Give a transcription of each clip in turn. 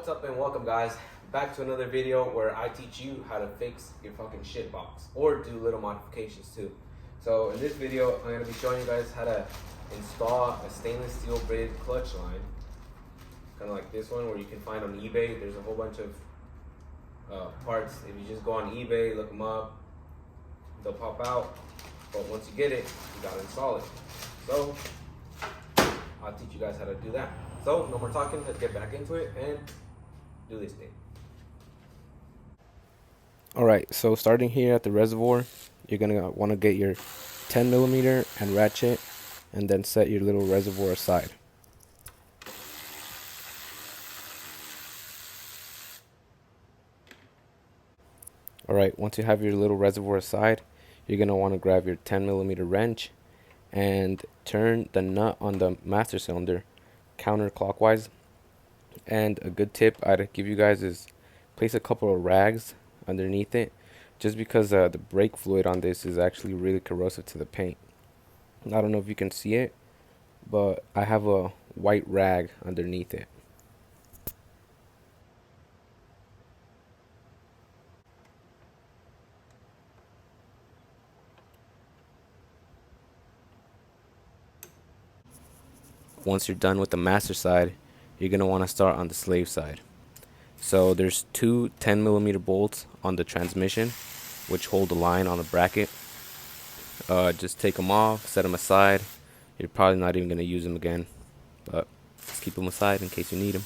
What's up and welcome guys back to another video where I teach you how to fix your fucking shit box or do little modifications too. So in this video I'm going to be showing you guys how to install a stainless steel braided clutch line, kind of like this one where you can find on eBay. There's a whole bunch of parts. If you just go on eBay, look them up, they'll pop out, but once you get it, you got to install it. So I'll teach you guys how to do that. So no more talking, let's get back into it and do this thing. Alright, so starting here at the reservoir, you're going to want to get your 10mm and ratchet and then set your little reservoir aside. Alright, once you have your little reservoir aside, you're going to want to grab your 10mm wrench and turn the nut on the master cylinder counterclockwise. And a good tip I'd give you guys is place a couple of rags underneath it, just because the brake fluid on this is actually really corrosive to the paint. I don't know if you can see it, but I have a white rag underneath it. Once you're done with the master side, you're going to want to start on the slave side. So there's two 10mm bolts on the transmission which hold the line on the bracket. Just take them off, set them aside. You're probably not even going to use them again, but just keep them aside in case you need them.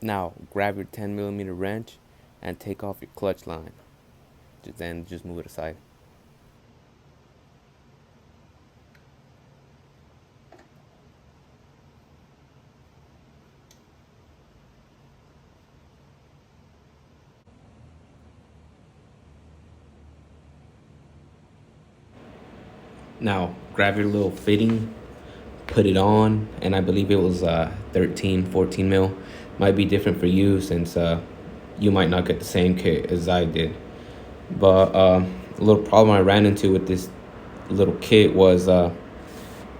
Now grab your 10mm wrench and take off your clutch line. Then just move it aside. Now grab your little fitting, put it on, and I believe it was 14 mil. Might be different for you since you might not get the same kit as I did. But a little problem I ran into with this little kit was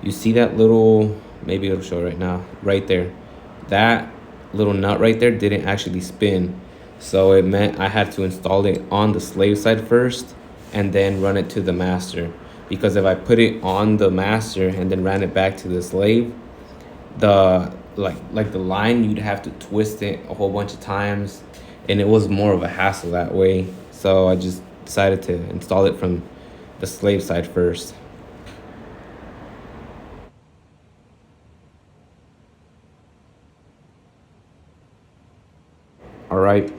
you see that little, maybe it'll show right now, right there, that little nut right there didn't actually spin. So it meant I had to install it on the slave side first and then run it to the master. Because if I put it on the master and then ran it back to the slave, the like the line, you'd have to twist it a whole bunch of times, and it was more of a hassle that way. So I just decided to install it from the slave side first. Alright,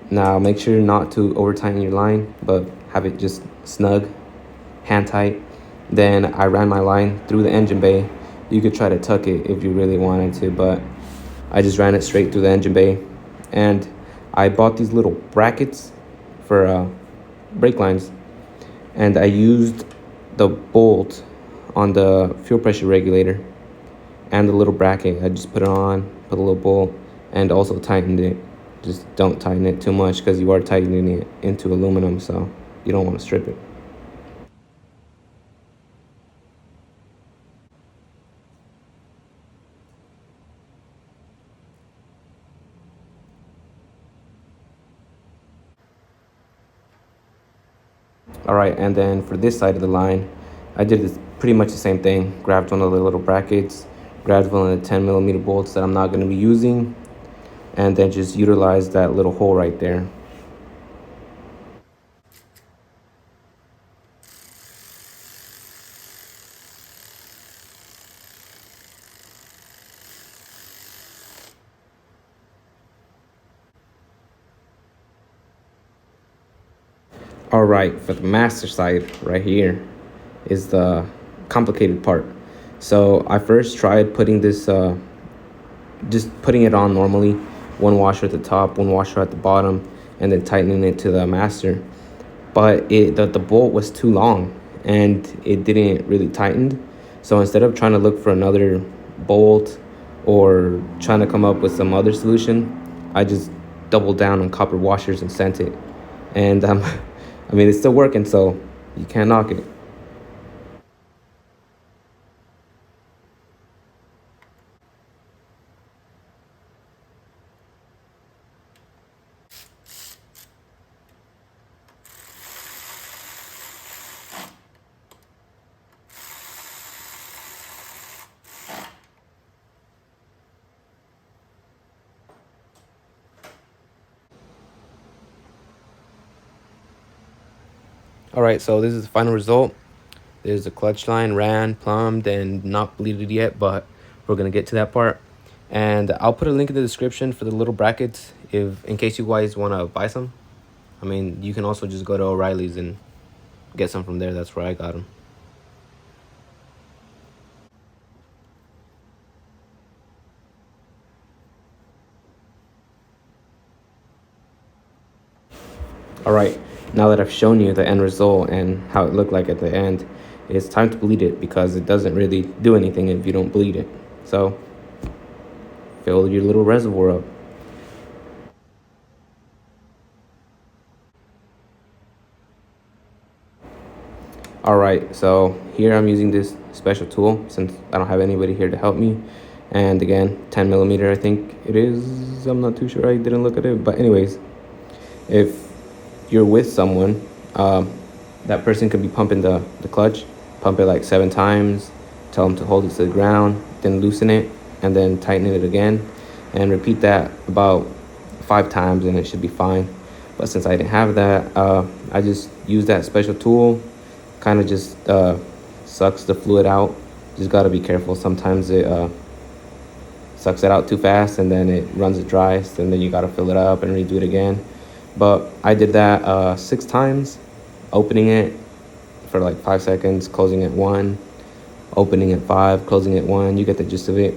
now make sure not to over tighten your line, but have it just snug, hand tight. Then I ran my line through the engine bay. You could try to tuck it if you really wanted to, but I just ran it straight through the engine bay. And I bought these little brackets for brake lines, and I used the bolt on the fuel pressure regulator and the little bracket. I just put it on, put a little bolt, and also tightened it. Just don't tighten it too much because you are tightening it into aluminum, so you don't want to strip it. Alright, and then for this side of the line, I did this pretty much the same thing. Grabbed one of the little brackets, grabbed one of the 10mm bolts that I'm not going to be using, and then just utilized that little hole right there. Alright, for the master side right here is the complicated part. So I first tried putting this, just putting it on normally, one washer at the top, one washer at the bottom, and then tightening it to the master. But the bolt was too long and it didn't really tighten. So instead of trying to look for another bolt or trying to come up with some other solution, I just doubled down on copper washers and sent it. And I mean, it's still working, so you can't knock it. All right, so this is the final result. There's the clutch line ran, plumbed, and not bleeded yet, but we're gonna get to that part. And I'll put a link in the description for the little brackets if in case you guys want to buy some. I mean, you can also just go to O'Reilly's and get some from there. That's where I got them. All right, now that I've shown you the end result and how it looked like at the end, it's time to bleed it because it doesn't really do anything if you don't bleed it. So fill your little reservoir up. All right, so here I'm using this special tool since I don't have anybody here to help me. And again, 10 millimeter, I think it is. I'm not too sure. I didn't look at it. But anyways, if you're with someone, that person could be pumping the clutch, pump it like 7 times, tell them to hold it to the ground, then loosen it, and then tighten it again. And repeat that about 5 times and it should be fine. But since I didn't have that, I just used that special tool. Kind of just sucks the fluid out. Just got to be careful. Sometimes it sucks it out too fast and then it runs it dry, and then you got to fill it up and redo it again. But I did that 6 times, opening it for like 5 seconds, closing it 1, opening it 5, closing it 1. You get the gist of it.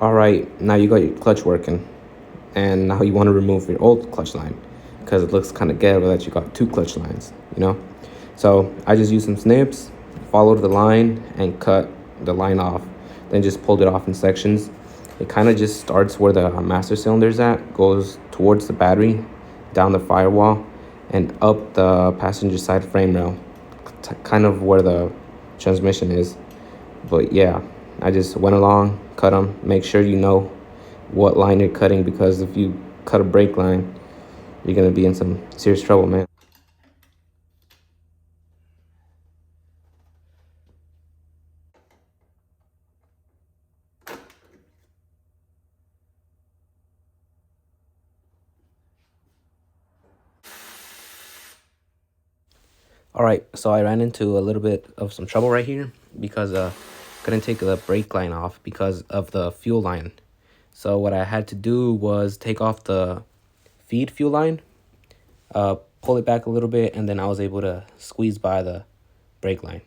All right, now you got your clutch working, and now you want to remove your old clutch line because it looks kind of ghetto that you got 2 clutch lines, you know? So I just used some snips, followed the line, and cut the line off, then just pulled it off in sections. It kind of just starts where the master cylinder is at, goes towards the battery, down the firewall, and up the passenger side frame rail, kind of where the transmission is. But yeah, I just went along, cut them. Make sure you know what line you're cutting, because if you cut a brake line, you're gonna be in some serious trouble, man. All right, so I ran into a little bit of some trouble right here because couldn't take the brake line off because of the fuel line. So what I had to do was take off the feed fuel line, pull it back a little bit, and then I was able to squeeze by the brake line.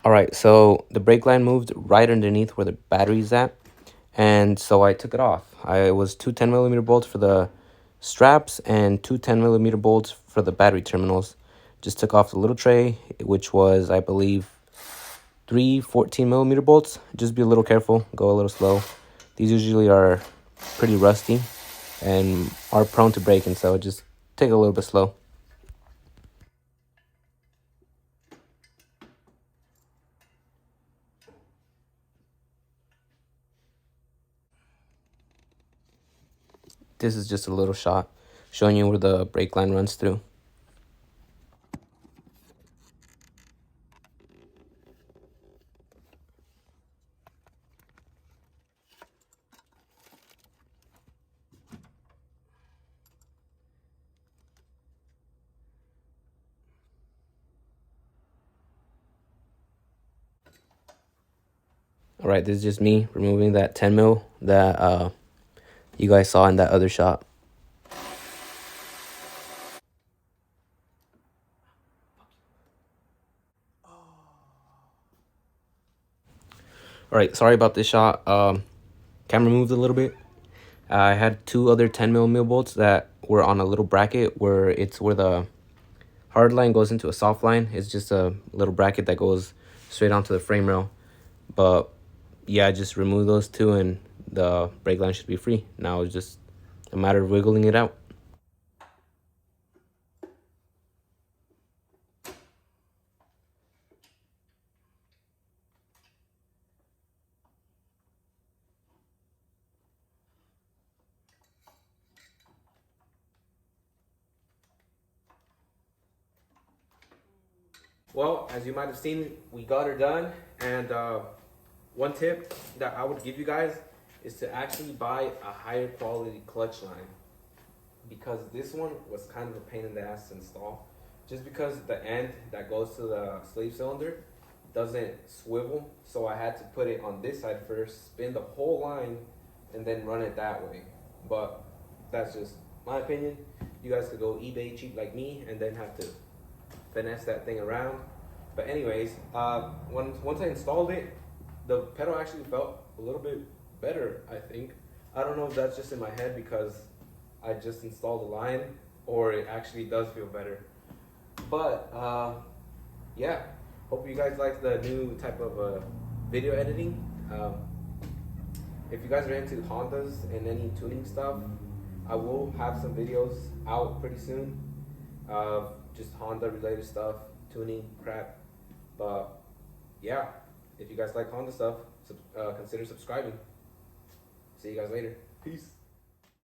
All right, so the brake line moved right underneath where the battery's at, and so I took it off. I was 2 10mm bolts for the straps and 2 10mm bolts for the battery terminals. Just took off the little tray, which was, I believe, 3 14mm bolts. Just be a little careful, go a little slow. These usually are pretty rusty and are prone to breaking, so just take it a little bit slow. This is just a little shot showing you where the brake line runs through. All right, this is just me removing that 10 mil that you guys saw in that other shot. All right, sorry about this shot. camera moved a little bit. I had 2 other 10mm bolts that were on a little bracket where the hard line goes into a soft line. It's just a little bracket that goes straight onto the frame rail. But yeah, I just removed those 2 and the brake line should be free. Now it's just a matter of wiggling it out. Well, as you might have seen, we got her done. And one tip that I would give you guys is to actually buy a higher quality clutch line, because this one was kind of a pain in the ass to install, just because the end that goes to the slave cylinder doesn't swivel. So I had to put it on this side first, spin the whole line, and then run it that way. But that's just my opinion. You guys could go eBay cheap like me and then have to finesse that thing around. But anyways, once I installed it, the pedal actually felt a little bit better, I think. I don't know if that's just in my head because I just installed the line, or it actually does feel better. But yeah, hope you guys like the new type of video editing. If you guys are into Hondas and any tuning stuff, I will have some videos out pretty soon. Just Honda related stuff, tuning crap. But yeah, if you guys like Honda stuff, consider subscribing. See you guys later. Peace.